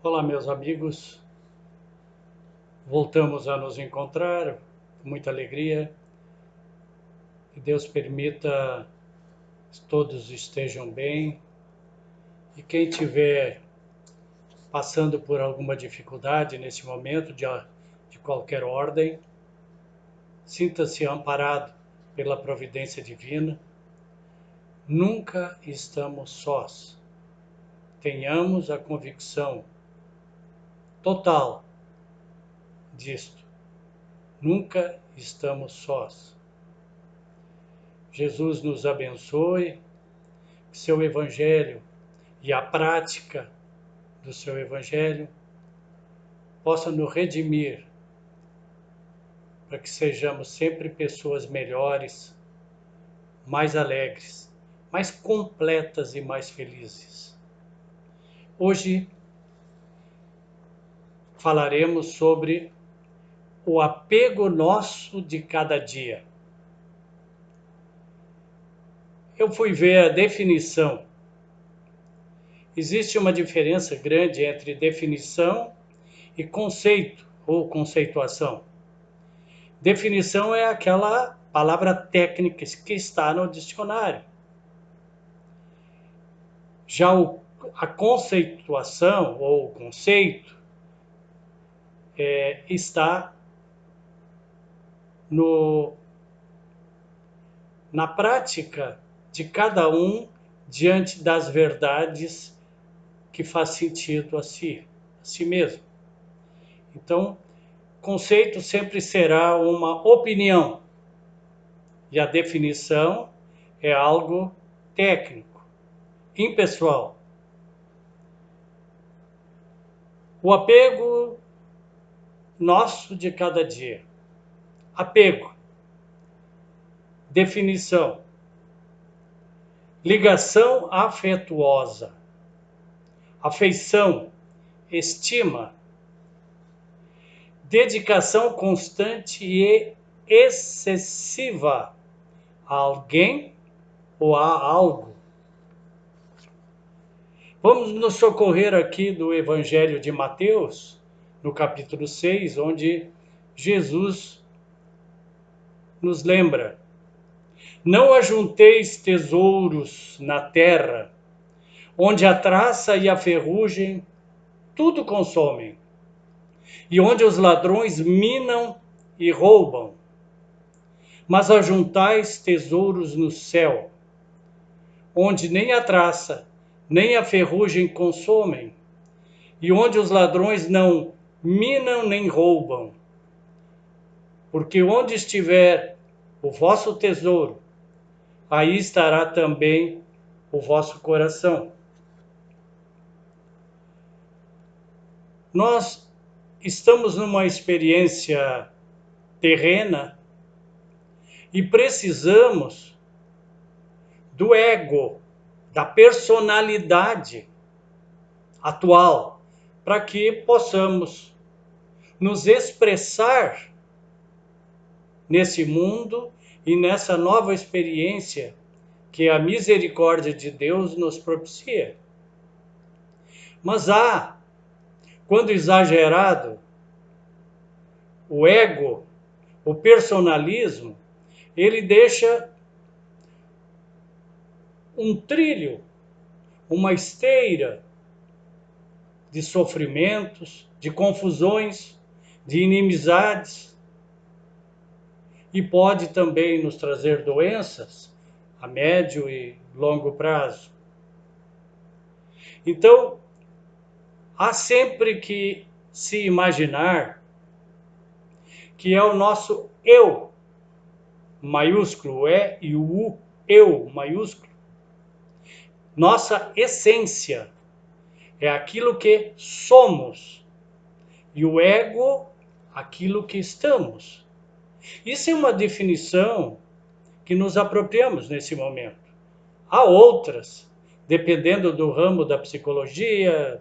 Olá, meus amigos. Voltamos a nos encontrar com muita alegria. Que Deus permita que todos estejam bem. E quem estiver passando por alguma dificuldade nesse momento, de qualquer ordem, sinta-se amparado pela providência divina. Nunca estamos sós. Tenhamos a convicção total disto. Nunca estamos sós. Jesus nos abençoe, que seu Evangelho e a prática do seu Evangelho possa nos redimir, para que sejamos sempre pessoas melhores, mais alegres, mais completas e mais felizes. Hoje falaremos sobre o apego nosso de cada dia. Eu fui ver a definição. Existe uma diferença grande entre definição e conceito ou conceituação. Definição é aquela palavra técnica que está no dicionário. Já a conceituação ou conceito está na prática de cada um diante das verdades que faz sentido a si mesmo. Então, conceito sempre será uma opinião e a definição é algo técnico, impessoal. O apego nosso de cada dia. Apego. Definição. Ligação afetuosa. Afeição. Estima. Dedicação constante e excessiva a alguém ou a algo. Vamos nos socorrer aqui do Evangelho de Mateus, no capítulo 6, onde Jesus nos lembra: não ajunteis tesouros na terra, onde a traça e a ferrugem tudo consomem, e onde os ladrões minam e roubam. Mas ajuntais tesouros no céu, onde nem a traça, nem a ferrugem consomem, e onde os ladrões não minam nem roubam. Porque onde estiver o vosso tesouro, aí estará também o vosso coração. Nós estamos numa experiência terrena e precisamos do ego, da personalidade atual, para que possamos nos expressar nesse mundo e nessa nova experiência que a misericórdia de Deus nos propicia. Mas quando exagerado, o ego, o personalismo, ele deixa um trilho, uma esteira de sofrimentos, de confusões, de inimizades, e pode também nos trazer doenças a médio e longo prazo. Então, há sempre que se imaginar que é o nosso eu maiúsculo, o E e o U, eu maiúsculo. Nossa essência é aquilo que somos e o ego, aquilo que estamos. Isso é uma definição que nos apropriamos nesse momento. Há outras, dependendo do ramo da psicologia,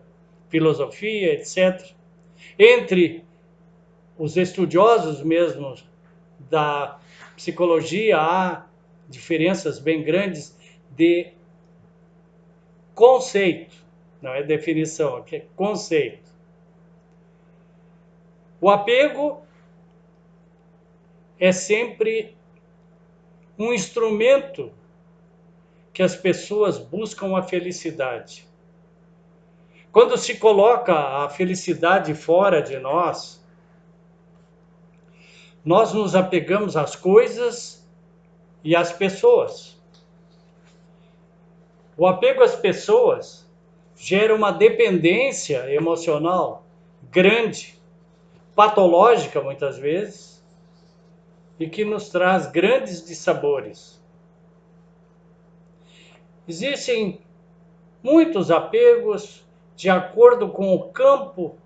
filosofia, etc. Entre os estudiosos mesmos da psicologia, há diferenças bem grandes de conceito. não é definição, aqui é conceito. O apego é sempre um instrumento que as pessoas buscam a felicidade. Quando se coloca a felicidade fora de nós, nós nos apegamos às coisas e às pessoas. O apego às pessoas gera uma dependência emocional grande, patológica muitas vezes, e que nos traz grandes dissabores. Existem muitos apegos de acordo com o campo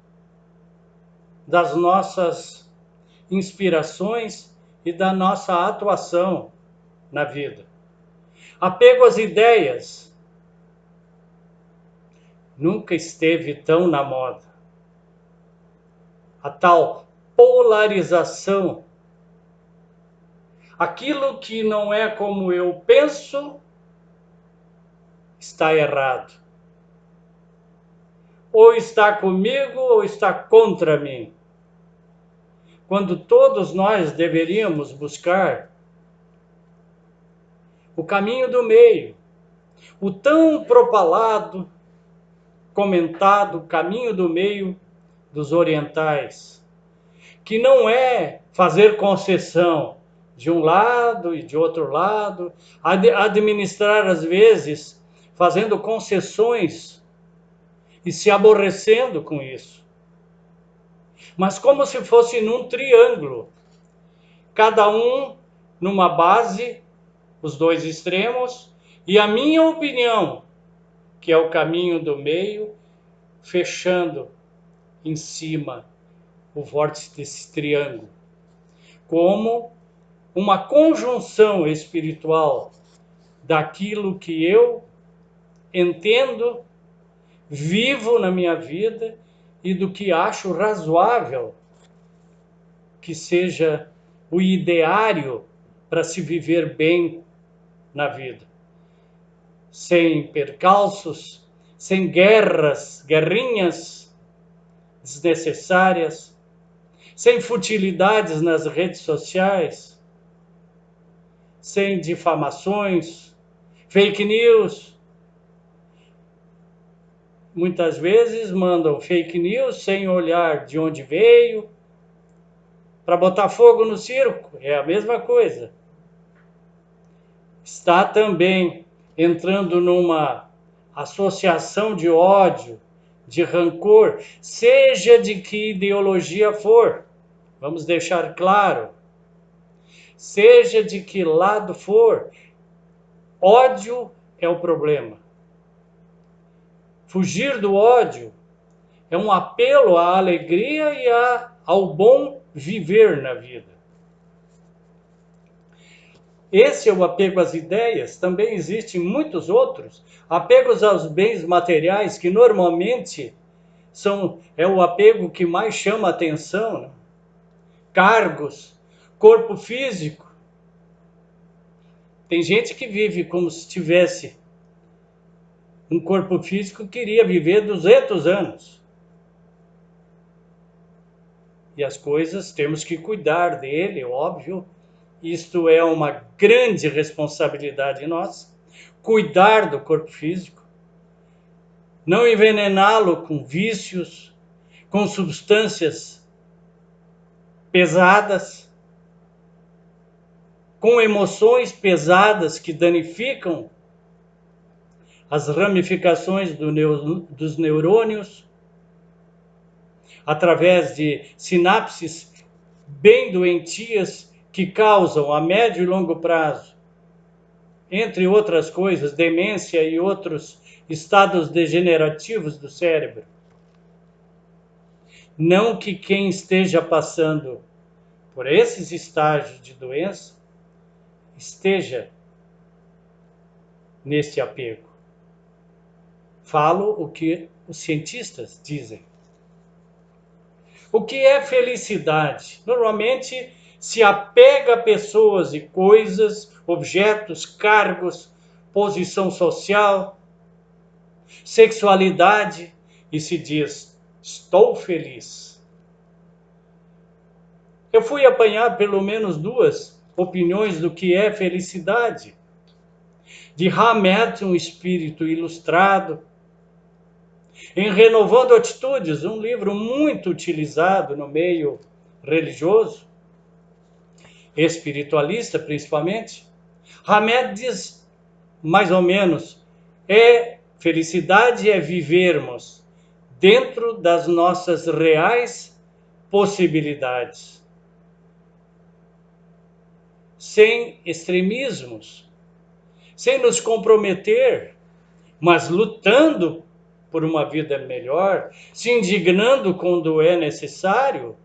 das nossas inspirações e da nossa atuação na vida. Apego às ideias nunca esteve tão na moda. A tal polarização. Aquilo que não é como eu penso está errado. Ou está comigo ou está contra mim. Quando todos nós deveríamos buscar o caminho do meio, o tão propalado, comentado caminho do meio dos orientais, que não é fazer concessão de um lado e de outro lado, administrar às vezes fazendo concessões e se aborrecendo com isso. Mas como se fosse num triângulo, cada um numa base, os dois extremos, e a minha opinião, que é o caminho do meio, fechando em cima o vórtice desse triângulo, como uma conjunção espiritual daquilo que eu entendo, vivo na minha vida e do que acho razoável que seja o ideário para se viver bem na vida. Sem percalços, sem guerrinhas desnecessárias, sem futilidades nas redes sociais, sem difamações, fake news. Muitas vezes mandam fake news sem olhar de onde veio, para botar fogo no circo, é a mesma coisa. Está também entrando numa associação de ódio, de rancor, seja de que ideologia for. Vamos deixar claro. Seja de que lado for, ódio é o problema. Fugir do ódio é um apelo à alegria e ao bom viver na vida. Esse é o apego às ideias. Também existem muitos outros. Apegos aos bens materiais, que normalmente é o apego que mais chama a atenção, né? Cargos, corpo físico. Tem gente que vive como se tivesse um corpo físico, queria viver 200 anos. E as coisas, temos que cuidar dele, óbvio. Isto é uma grande responsabilidade nossa. Cuidar do corpo físico. Não envenená-lo com vícios, com substâncias pesadas, com emoções pesadas que danificam as ramificações dos neurônios, através de sinapses bem doentias que causam a médio e longo prazo, entre outras coisas, demência e outros estados degenerativos do cérebro. Não que quem esteja passando por esses estágios de doença esteja neste apego. Falo o que os cientistas dizem. O que é felicidade? Normalmente se apega a pessoas e coisas, objetos, cargos, posição social, sexualidade e se diz: estou feliz. Eu fui apanhar pelo menos duas opiniões do que é felicidade. De Hamed, um espírito ilustrado, em Renovando Atitudes, um livro muito utilizado no meio religioso, espiritualista principalmente. Hamed diz, mais ou menos, felicidade é vivermos dentro das nossas reais possibilidades, sem extremismos, sem nos comprometer, mas lutando por uma vida melhor, se indignando quando é necessário,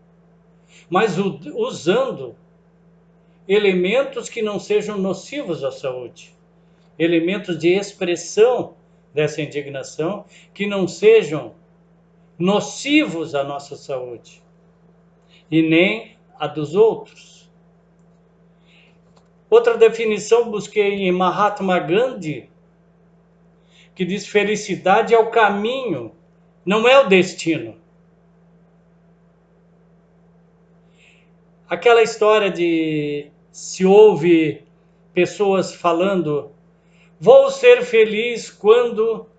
mas usando elementos que não sejam nocivos à saúde, elementos de expressão dessa indignação que não sejam nocivos à nossa saúde e nem a dos outros. Outra definição busquei em Mahatma Gandhi, que diz: felicidade é o caminho, não é o destino. Aquela história de se ouve pessoas falando: vou ser feliz quando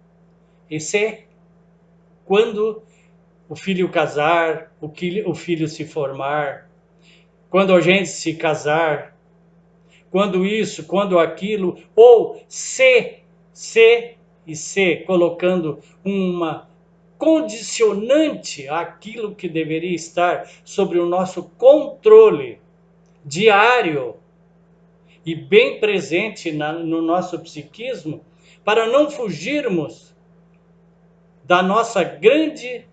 o filho casar, o filho se formar, quando a gente se casar, quando isso, quando aquilo, ou se, colocando uma condicionante àquilo que deveria estar sobre o nosso controle diário e bem presente no nosso psiquismo, para não fugirmos da nossa grande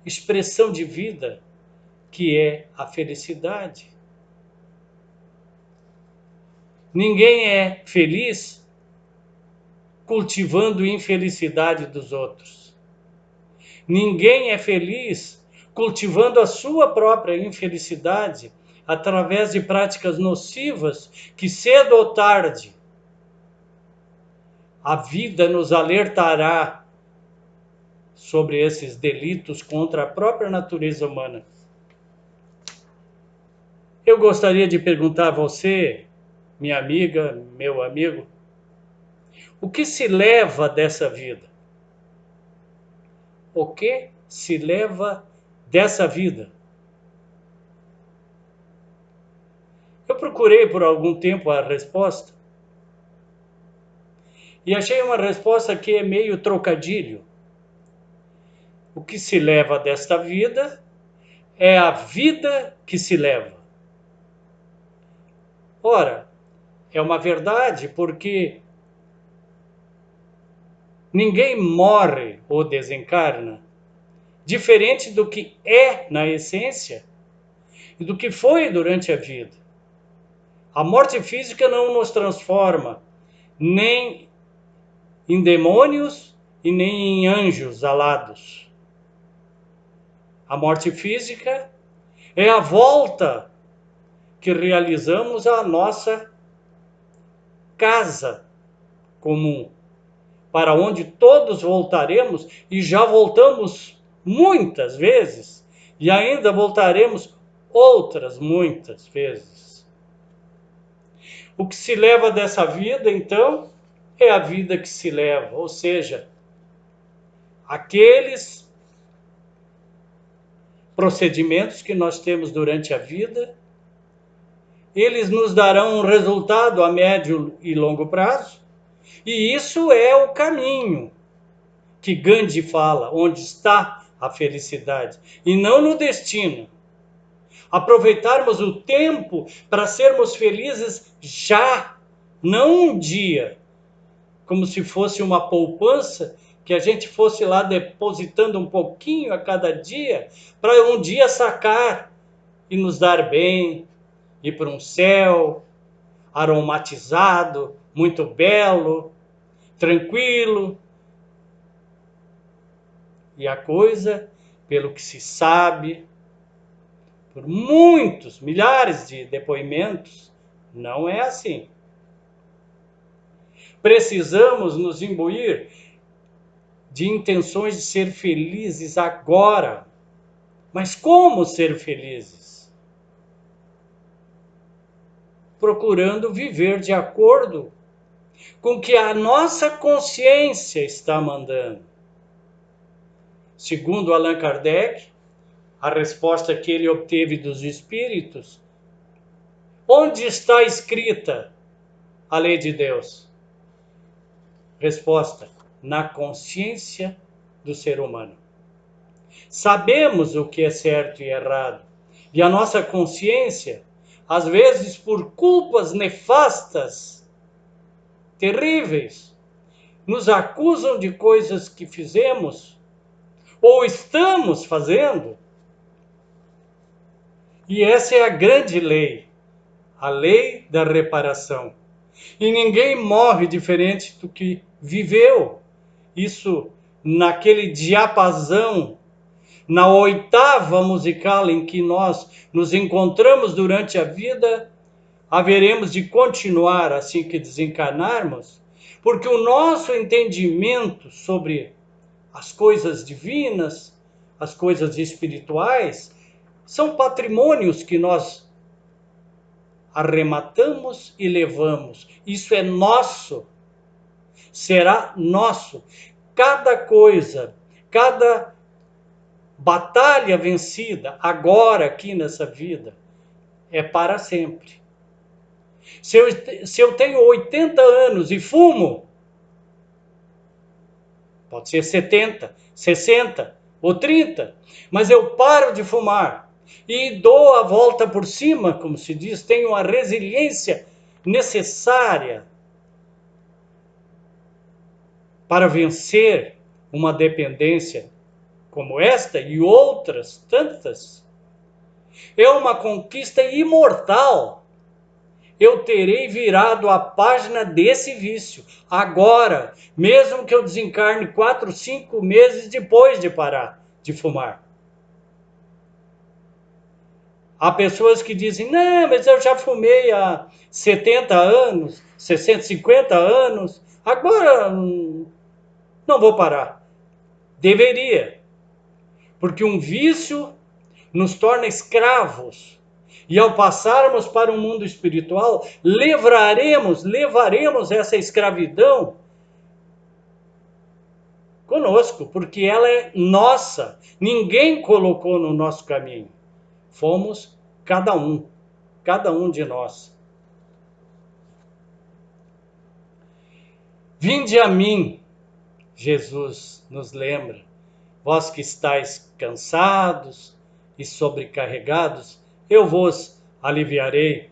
expressão de vida, que é a felicidade. Ninguém é feliz cultivando infelicidade dos outros. Ninguém é feliz cultivando a sua própria infelicidade através de práticas nocivas que cedo ou tarde a vida nos alertará sobre esses delitos contra a própria natureza humana. Eu gostaria de perguntar a você, minha amiga, meu amigo, o que se leva dessa vida? O que se leva dessa vida? Eu procurei por algum tempo a resposta e achei uma resposta que é meio trocadilho. O que se leva desta vida é a vida que se leva. Ora, é uma verdade, porque ninguém morre ou desencarna, diferente do que é na essência e do que foi durante a vida. A morte física não nos transforma nem em demônios e nem em anjos alados. A morte física é a volta que realizamos à nossa casa comum, para onde todos voltaremos, e já voltamos muitas vezes, e ainda voltaremos outras muitas vezes. O que se leva dessa vida, então, é a vida que se leva, ou seja, aqueles procedimentos que nós temos durante a vida, eles nos darão um resultado a médio e longo prazo, e isso é o caminho que Gandhi fala, onde está a felicidade, e não no destino. Aproveitarmos o tempo para sermos felizes já, não um dia, como se fosse uma poupança, que a gente fosse lá depositando um pouquinho a cada dia, para um dia sacar e nos dar bem, ir para um céu aromatizado, muito belo, tranquilo. E a coisa, pelo que se sabe, por muitos, milhares de depoimentos, não é assim. Precisamos nos imbuir de intenções de ser felizes agora. Mas como ser felizes? Procurando viver de acordo com o que a nossa consciência está mandando. Segundo Allan Kardec, a resposta que ele obteve dos espíritos: onde está escrita a lei de Deus? Resposta: na consciência do ser humano. Sabemos o que é certo e errado, e a nossa consciência, às vezes por culpas nefastas, terríveis, nos acusam de coisas que fizemos ou estamos fazendo. E essa é a grande lei, a lei da reparação. E ninguém morre diferente do que viveu. Isso naquele diapasão, na oitava musical em que nós nos encontramos durante a vida, haveremos de continuar assim que desencarnarmos, porque o nosso entendimento sobre as coisas divinas, as coisas espirituais, são patrimônios que nós arrematamos e levamos. Isso é nosso, será nosso. Cada coisa, cada batalha vencida agora aqui nessa vida é para sempre. Se eu tenho 80 anos e fumo, pode ser 70, 60 ou 30, mas eu paro de fumar e dou a volta por cima, como se diz, tenho a resiliência necessária para vencer uma dependência como esta e outras tantas. É uma conquista imortal. Eu terei virado a página desse vício agora, mesmo que eu desencarne 4, 5 meses depois de parar de fumar. Há pessoas que dizem: não, mas eu já fumei há 70 anos, 60, 50 anos, agora não vou parar. Deveria, porque um vício nos torna escravos. E ao passarmos para um mundo espiritual, levaremos essa escravidão conosco, porque ela é nossa. Ninguém colocou no nosso caminho. Fomos cada um de nós. Vinde a mim, Jesus nos lembra, vós que estáis cansados e sobrecarregados, eu vos aliviarei.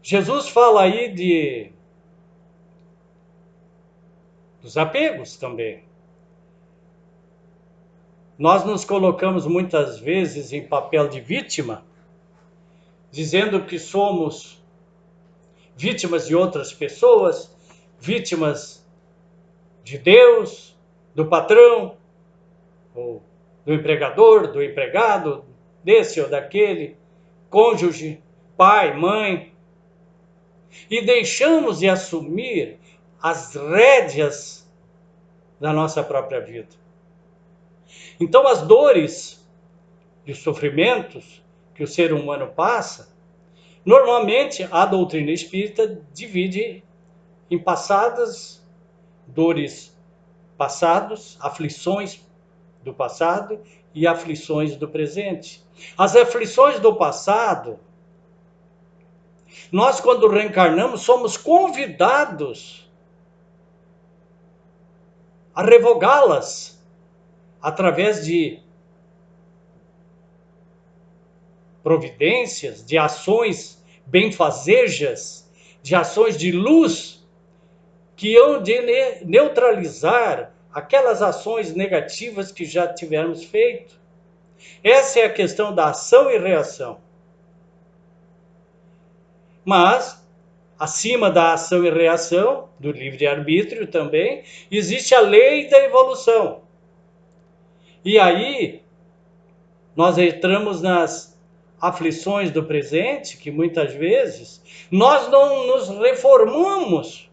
Jesus fala aí dos apegos também. Nós nos colocamos muitas vezes em papel de vítima, dizendo que somos vítimas de outras pessoas, vítimas de Deus, do patrão, ou do empregador, do empregado, desse ou daquele, cônjuge, pai, mãe, e deixamos de assumir as rédeas da nossa própria vida. Então, as dores e os sofrimentos que o ser humano passa, normalmente a doutrina espírita divide em passadas, dores passados, aflições do passado e aflições do presente. As aflições do passado, nós quando reencarnamos somos convidados a revogá-las através de providências, de ações benfazejas, de ações de luz que hão de neutralizar aquelas ações negativas que já tivermos feito. Essa é a questão da ação e reação. Mas, acima da ação e reação, do livre-arbítrio também, existe a lei da evolução. E aí, nós entramos nas aflições do presente, que muitas vezes nós não nos reformamos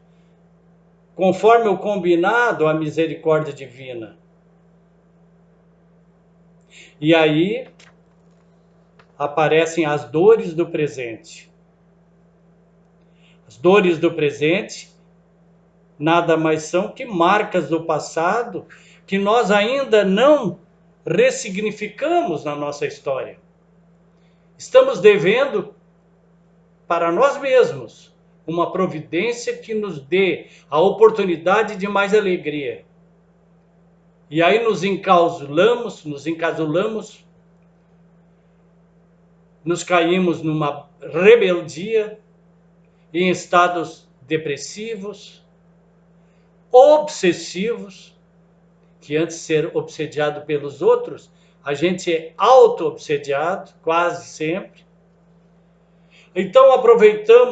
conforme o combinado, a misericórdia divina. E aí aparecem as dores do presente. As dores do presente nada mais são que marcas do passado que nós ainda não ressignificamos na nossa história. Estamos devendo para nós mesmos uma providência que nos dê a oportunidade de mais alegria. E aí nos encasulamos, nos caímos numa rebeldia, em estados depressivos, obsessivos, que antes de ser obsediado pelos outros, a gente é auto-obsediado, quase sempre. Então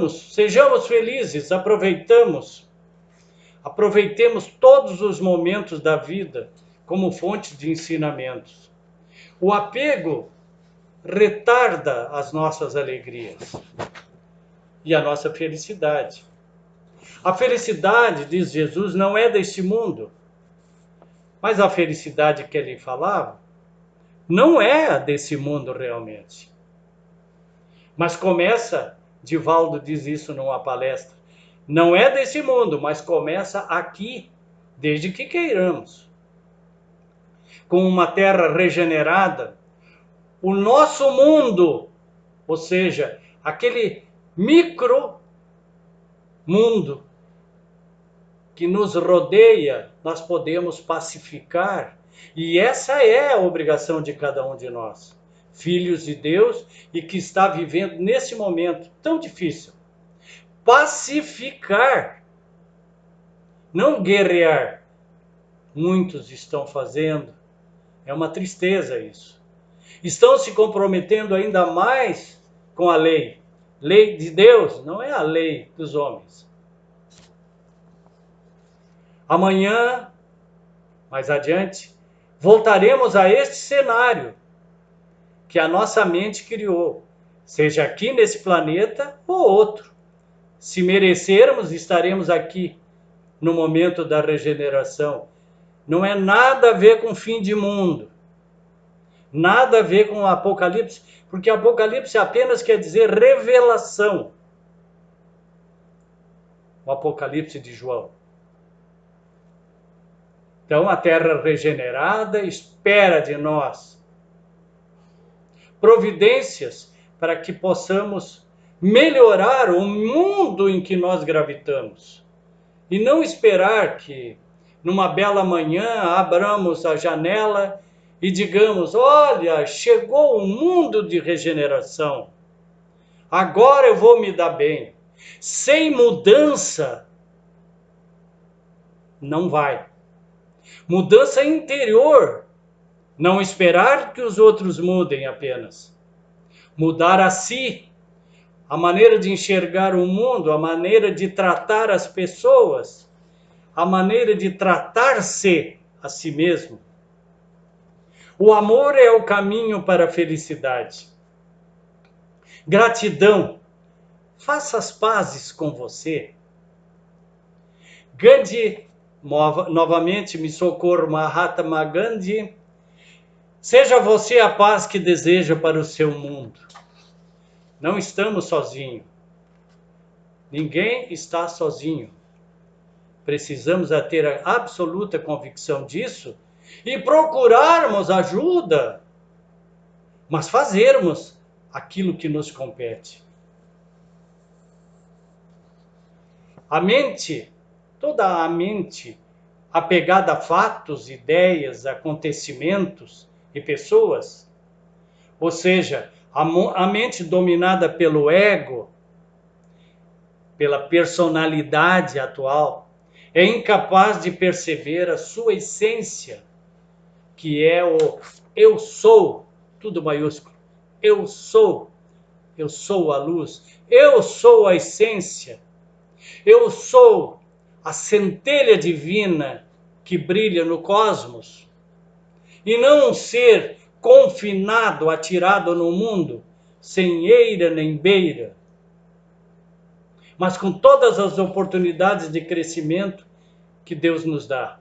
sejamos felizes, aproveitemos todos os momentos da vida como fonte de ensinamentos. O apego retarda as nossas alegrias e a nossa felicidade. A felicidade, diz Jesus, não é deste mundo. Mas a felicidade que ele falava não é desse mundo realmente. Mas começa, Divaldo diz isso numa palestra, não é desse mundo, mas começa aqui, desde que queiramos. Com uma terra regenerada, o nosso mundo, ou seja, aquele micro mundo que nos rodeia, nós podemos pacificar. E essa é a obrigação de cada um de nós, filhos de Deus, e que está vivendo nesse momento tão difícil. Pacificar, não guerrear. Muitos estão fazendo, é uma tristeza isso. Estão se comprometendo ainda mais com a lei. Lei de Deus, não é a lei dos homens. Amanhã, mais adiante, voltaremos a este cenário que a nossa mente criou, seja aqui nesse planeta ou outro. Se merecermos, estaremos aqui no momento da regeneração. Não é nada a ver com fim de mundo, nada a ver com o Apocalipse, porque Apocalipse apenas quer dizer revelação. O Apocalipse de João. Então, a terra regenerada espera de nós providências para que possamos melhorar o mundo em que nós gravitamos. E não esperar que, numa bela manhã, abramos a janela e digamos, olha, chegou o mundo de regeneração. Agora eu vou me dar bem. Sem mudança, não vai. Mudança interior. Não esperar que os outros mudem apenas. Mudar a si. A maneira de enxergar o mundo, a maneira de tratar as pessoas, a maneira de tratar-se a si mesmo. O amor é o caminho para a felicidade. Gratidão. Faça as pazes com você. Gandhi, novamente me socorro, Mahatma Gandhi. Seja você a paz que deseja para o seu mundo. Não estamos sozinhos. Ninguém está sozinho. Precisamos ter a absoluta convicção disso e procurarmos ajuda, mas fazermos aquilo que nos compete. A mente, toda a mente, apegada a fatos, ideias, acontecimentos e pessoas, ou seja, a mente dominada pelo ego, pela personalidade atual, é incapaz de perceber a sua essência, que é o eu sou, tudo maiúsculo. Eu sou a luz, eu sou a essência, eu sou a centelha divina que brilha no cosmos, e não um ser confinado, atirado no mundo, sem eira nem beira, mas com todas as oportunidades de crescimento que Deus nos dá.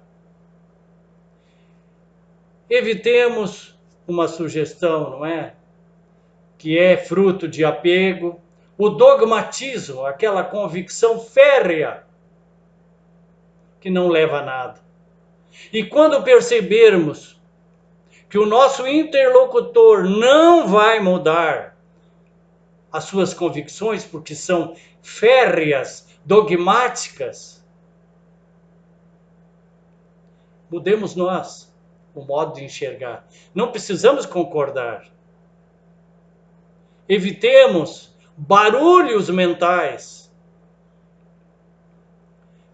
Evitemos uma sugestão, não é? Que é fruto de apego, o dogmatismo, aquela convicção férrea que não leva a nada. E quando percebermos que o nosso interlocutor não vai mudar as suas convicções, porque são férreas, dogmáticas, mudemos nós o modo de enxergar. Não precisamos concordar. Evitemos barulhos mentais,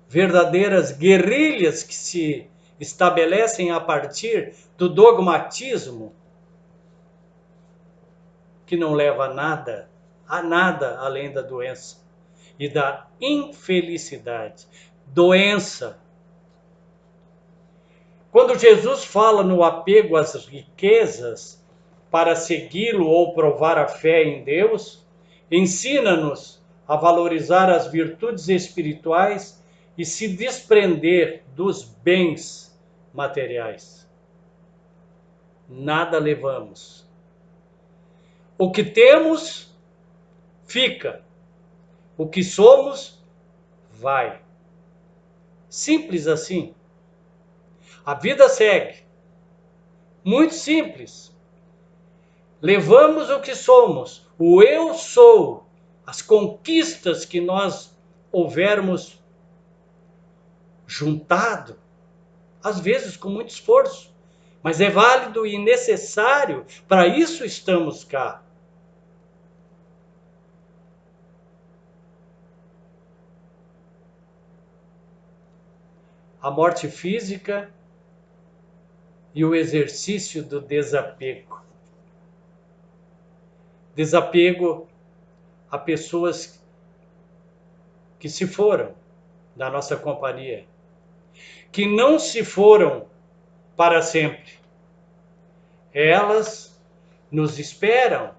verdadeiras guerrilhas que se estabelecem a partir do dogmatismo, que não leva a nada além da doença e da infelicidade. Doença. Quando Jesus fala no apego às riquezas para segui-lo ou provar a fé em Deus, ensina-nos a valorizar as virtudes espirituais e se desprender dos bens materiais. Nada levamos. O que temos, fica. O que somos, vai. Simples assim. A vida segue. Muito simples. Levamos o que somos, o eu sou, as conquistas que nós houvermos juntado, às vezes com muito esforço, mas é válido e necessário, para isso estamos cá. A morte física e o exercício do desapego. Desapego a pessoas que se foram da nossa companhia, que não se foram para sempre. Elas nos esperam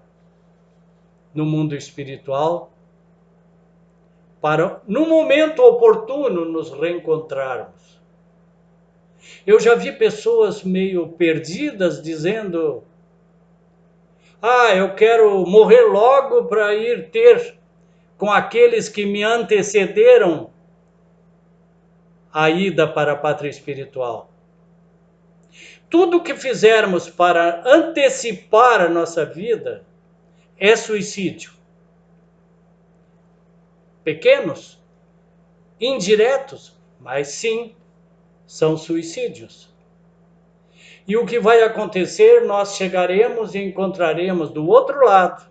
no mundo espiritual para, no momento oportuno, nos reencontrarmos. Eu já vi pessoas meio perdidas dizendo: eu quero morrer logo para ir ter com aqueles que me antecederam a ida para a pátria espiritual. Tudo que fizermos para antecipar a nossa vida é suicídio. Pequenos, indiretos, mas sim, são suicídios. E o que vai acontecer? Nós chegaremos e encontraremos do outro lado,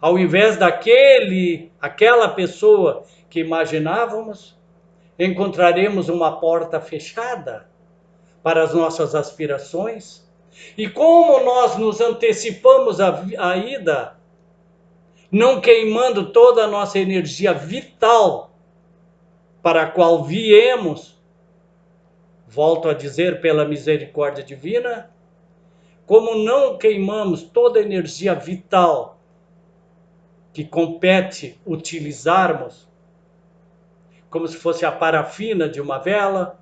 ao invés aquela pessoa que imaginávamos, encontraremos uma porta fechada para as nossas aspirações. E como nós nos antecipamos à ida, não queimando toda a nossa energia vital para a qual viemos, volto a dizer, pela misericórdia divina, como não queimamos toda a energia vital que compete utilizarmos, como se fosse a parafina de uma vela,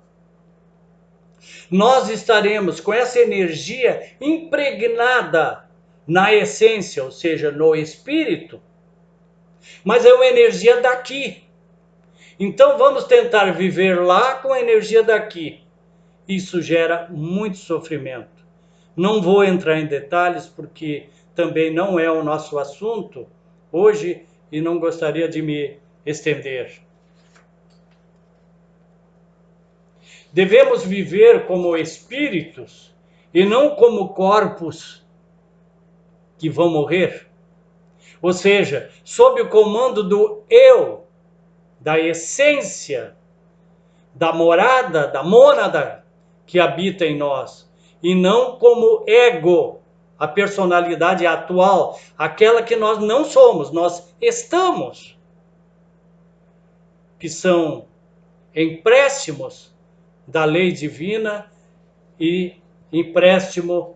nós estaremos com essa energia impregnada na essência, ou seja, no espírito, mas é uma energia daqui. Então vamos tentar viver lá com a energia daqui. Isso gera muito sofrimento. Não vou entrar em detalhes porque também não é o nosso assunto hoje e não gostaria de me estender. Devemos viver como espíritos e não como corpos que vão morrer. Ou seja, sob o comando do eu, da essência, da morada, da mônada que habita em nós, e não como ego, a personalidade atual, aquela que nós não somos, nós estamos, que são empréstimos da lei divina e empréstimos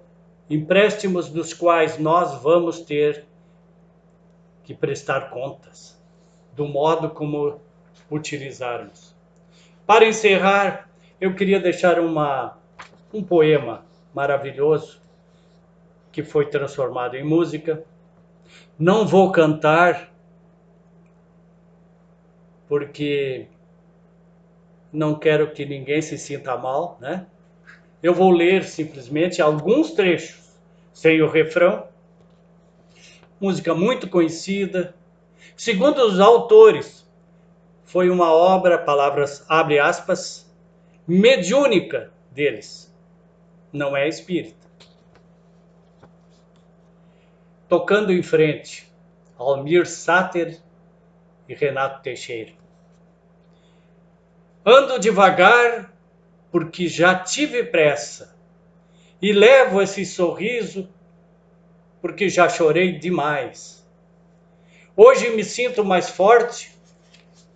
dos quais nós vamos ter que prestar contas do modo como utilizarmos. Para encerrar, eu queria deixar um poema maravilhoso que foi transformado em música. Não vou cantar porque não quero que ninguém se sinta mal, né? Eu vou ler simplesmente alguns trechos, sem o refrão. Música muito conhecida. Segundo os autores, foi uma obra, palavras abre aspas, mediúnica deles. Não é espírita. Tocando em frente, Almir Sater e Renato Teixeira. Ando devagar porque já tive pressa e levo esse sorriso porque já chorei demais. Hoje me sinto mais forte,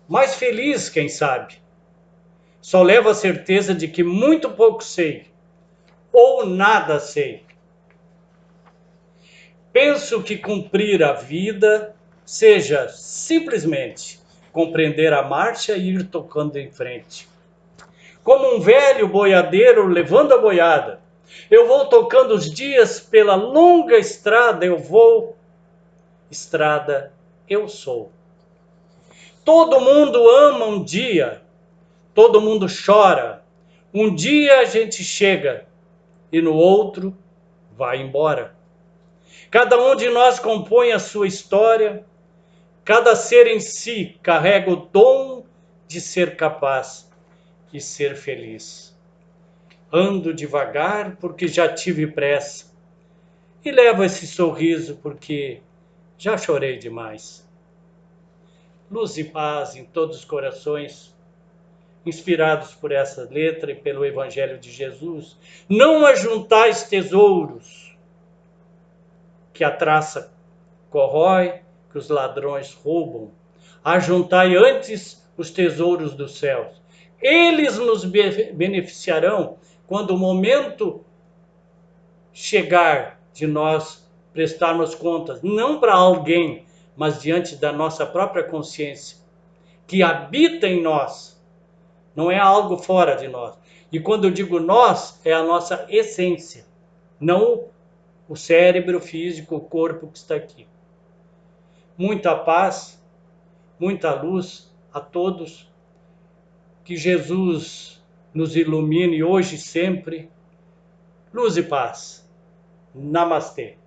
mais feliz, quem sabe. Só levo a certeza de que muito pouco sei, ou nada sei. Penso que cumprir a vida seja simplesmente compreender a marcha e ir tocando em frente. Como um velho boiadeiro levando a boiada, eu vou tocando os dias pela longa estrada, eu vou, estrada eu sou. Todo mundo ama um dia, todo mundo chora. Um dia a gente chega e no outro vai embora. Cada um de nós compõe a sua história, cada ser em si carrega o dom de ser capaz e ser feliz. Ando devagar porque já tive pressa e levo esse sorriso porque já chorei demais. Luz e paz em todos os corações, inspirados por essa letra e pelo Evangelho de Jesus. Não ajuntais tesouros que a traça corrói, que os ladrões roubam. Ajuntai antes os tesouros dos céus. Eles nos beneficiarão quando o momento chegar de nós prestarmos contas, não para alguém, mas diante da nossa própria consciência, que habita em nós, não é algo fora de nós. E quando eu digo nós, é a nossa essência, não o cérebro físico, o corpo que está aqui. Muita paz, muita luz a todos, que Jesus nos ilumine hoje e sempre. Luz e paz. Namastê.